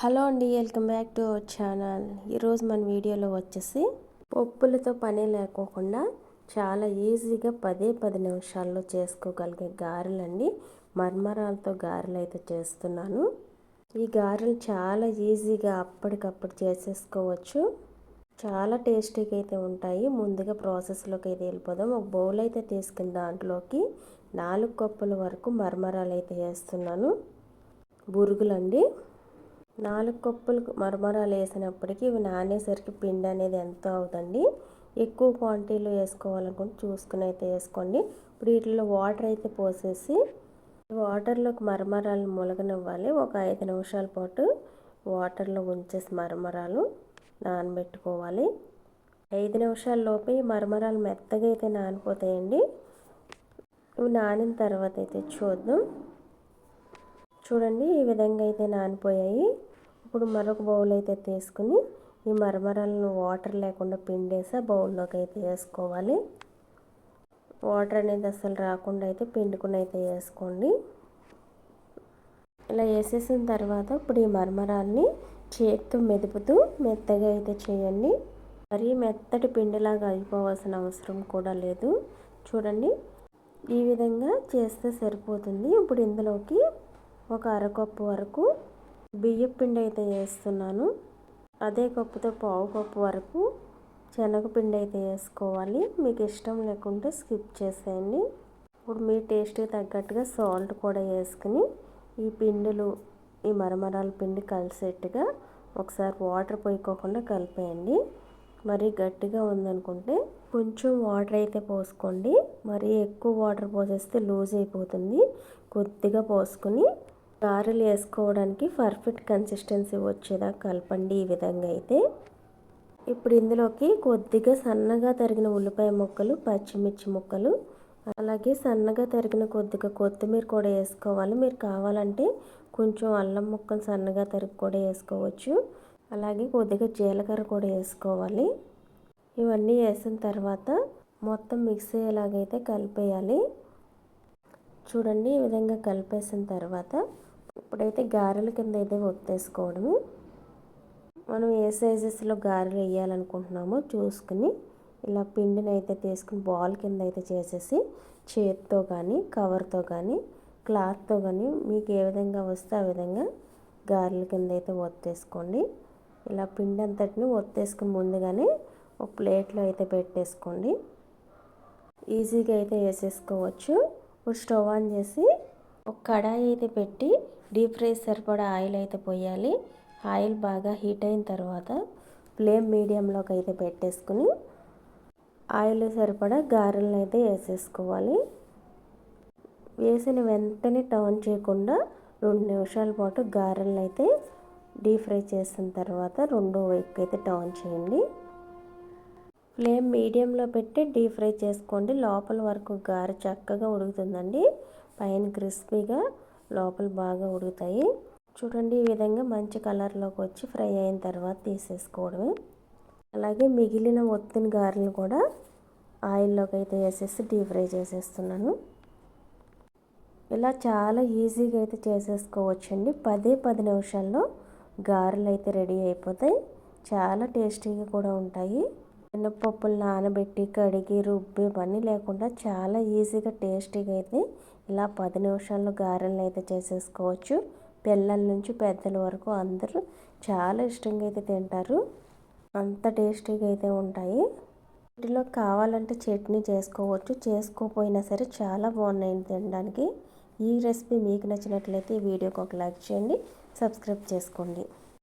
Hello అండి, welcome back to our channel. ఈరోజు మన వీడియోలో వచ్చేసి పప్పులతో పని లేకోకుండా చాలా ఈజీగా 10 నిమిషాల్లో చేసుకోగలిగే గారెలండి. మరమరాలతో గారెలు అయితే చేస్తున్నాను. ఈ గారెలు చాలా ఈజీగా అప్పటికప్పుడు చేసేసుకోవచ్చు. చాలా టేస్టీగా అయితే ఉంటాయి. ముందుగా ప్రాసెస్లోకి అయితే వెళ్ళిపోదాం. ఒక బౌల్ అయితే తీసుకుని దాంట్లోకి 4 కప్పుల వరకు మరమరాలు అయితే వేస్తున్నాను. బురుగులండి. 4 కప్పులు మరమరాలు వేసినప్పటికీ ఇవి నానేసరికి పిండి అనేది ఎంత అవుతుంది. ఎక్కువ క్వాంటిటీలో వేసుకోవాలనుకుంటే చూసుకుని అయితే వేసుకోండి. ఇప్పుడు వీటిలో వాటర్ అయితే పోసేసి వాటర్లోకి మరమరాలు ములగనివ్వాలి. ఒక 5 నిమిషాల పాటు వాటర్లో ఉంచేసి మరమరాలు నానబెట్టుకోవాలి. 5 నిమిషాల లోపు ఈ మరమరాలు మెత్తగా అయితే నానిపోతాయండి. ఇవి నానిన తర్వాత అయితే చూద్దాం. చూడండి, ఈ విధంగా అయితే నానిపోయాయి. ఇప్పుడు మరొక బౌల్ అయితే తీసుకుని ఈ మరమరాలను వాటర్ లేకుండా పిండేసి బౌల్లోకి అయితే వేసుకోవాలి. వాటర్ అనేది అసలు రాకుండా అయితే పిండుకుని అయితే వేసుకోండి. ఇలా వేసేసిన తర్వాత ఇప్పుడు ఈ మరమరాల్ని చేతితో మెదుపుతూ మెత్తగా అయితే చేయండి. మరీ మెత్తటి పిండిలాగా అయిపోవాల్సిన అవసరం కూడా లేదు. చూడండి, ఈ విధంగా చేస్తే సరిపోతుంది. ఇప్పుడు ఇందులోకి ఒక అరకప్పు వరకు బియ్యం పిండి అయితే వేస్తున్నాను. అదే కప్పుతో పావు కప్పు వరకు శనగపిండి అయితే వేసుకోవాలి. మీకు ఇష్టం లేకుంటే స్కిప్ చేసేయండి. ఇప్పుడు మీ టేస్ట్కి తగ్గట్టుగా సాల్ట్ కూడా వేసుకుని ఈ పిండిలు ఈ మరమరాల పిండి కలిసేట్టుగా ఒకసారి వాటర్ పోయికోకుండా కలిపేయండి. మరీ గట్టిగా ఉందనుకుంటే కొంచెం వాటర్ అయితే పోసుకోండి. మరీ ఎక్కువ వాటర్ పోసేస్తే లూజ్ అయిపోతుంది. కొద్దిగా పోసుకుని గారెలు వేసుకోవడానికి పర్ఫెక్ట్ కన్సిస్టెన్సీ వచ్చేదాకా కలపండి. ఈ విధంగా అయితే ఇప్పుడు ఇందులోకి కొద్దిగా సన్నగా తరిగిన ఉల్లిపాయ ముక్కలు, పచ్చిమిర్చి ముక్కలు, అలాగే సన్నగా తరిగిన కొద్దిగా కొత్తిమీర కూడా వేసుకోవాలి. మీరు కావాలంటే కొంచెం అల్లం ముక్కలు సన్నగా తరిగి కూడా వేసుకోవచ్చు. అలాగే కొద్దిగా జీలకర్ర కూడా వేసుకోవాలి. ఇవన్నీ వేసిన తర్వాత మొత్తం మిక్స్ అయ్యేలాగైతే కలిపేయాలి. చూడండి, ఈ విధంగా కలిపేసిన తర్వాత ఇప్పుడైతే గారెల కింద అయితే ఒత్తేసుకోవడము. మనం ఏ సైజెస్లో గారెలు వేయాలనుకుంటున్నామో చూసుకుని ఇలా పిండిని అయితే తీసుకుని బాల్ కింద అయితే చేసేసి చేతితో కానీ కవర్తో కానీ క్లాత్తో కానీ మీకు ఏ విధంగా వస్తే ఆ విధంగా గారెల కింద అయితే ఒత్తేసుకోండి. ఇలా పిండి అంతటిని ఒత్తేసుకుని ముందుగానే ఒక ప్లేట్లో అయితే పెట్టేసుకోండి. ఈజీగా అయితే వేసేసుకోవచ్చు. ఇప్పుడు స్టవ్ ఆన్ చేసి ఒక కడాయి అయితే పెట్టి డీప్ ఫ్రై సరిపడా ఆయిల్ అయితే పోయాలి. ఆయిల్ బాగా హీట్ అయిన తర్వాత ఫ్లేమ్ మీడియంలోకి అయితే పెట్టేసుకుని ఆయిల్ సరిపడా గారెలను అయితే వేసేసుకోవాలి. వేసిన వెంటనే టర్న్ చేయకుండా 2 నిమిషాల పాటు గారెలను అయితే డీప్ ఫ్రై చేసిన తర్వాత రెండో వైపుకి అయితే టర్న్ చేయండి. ఫ్లేమ్ మీడియంలో పెట్టి డీప్ ఫ్రై చేసుకోండి. లోపల వరకు గారె చక్కగా ఉడుకుతుందండి. పైన క్రిస్పీగా లోపల బాగా ఉడుకుతాయి. చూడండి, ఈ విధంగా మంచి కలర్లోకి వచ్చి ఫ్రై అయిన తర్వాత తీసేసుకోవడమే. అలాగే మిగిలిన ఒత్తిన గారెలను కూడా ఆయిల్లోకి అయితే వేసేసి డీప్ ఫ్రై చేసేస్తున్నాను. ఇలా చాలా ఈజీగా అయితే చేసేసుకోవచ్చండి. 10 నిమిషాల్లో గారెలు అయితే రెడీ అయిపోతాయి. చాలా టేస్టీగా కూడా ఉంటాయి. మినపప్పులు నానబెట్టి కడిగి రుబ్బి పని లేకుండా చాలా ఈజీగా టేస్టీగా అయితే ఇలా 10 నిమిషాల్లో గారెలను అయితే చేసేసుకోవచ్చు. పిల్లల నుంచి పెద్దల వరకు అందరూ చాలా ఇష్టంగా అయితే తింటారు. అంత టేస్టీగా అయితే ఉంటాయి. వీటిలో కావాలంటే చట్నీ చేసుకోవచ్చు. చేసుకోకపోయినా సరే చాలా బాగున్నాయి తినడానికి. ఈ రెసిపీ మీకు నచ్చినట్లయితే ఈ వీడియోకి ఒక లైక్ చేయండి, సబ్స్క్రైబ్ చేసుకోండి.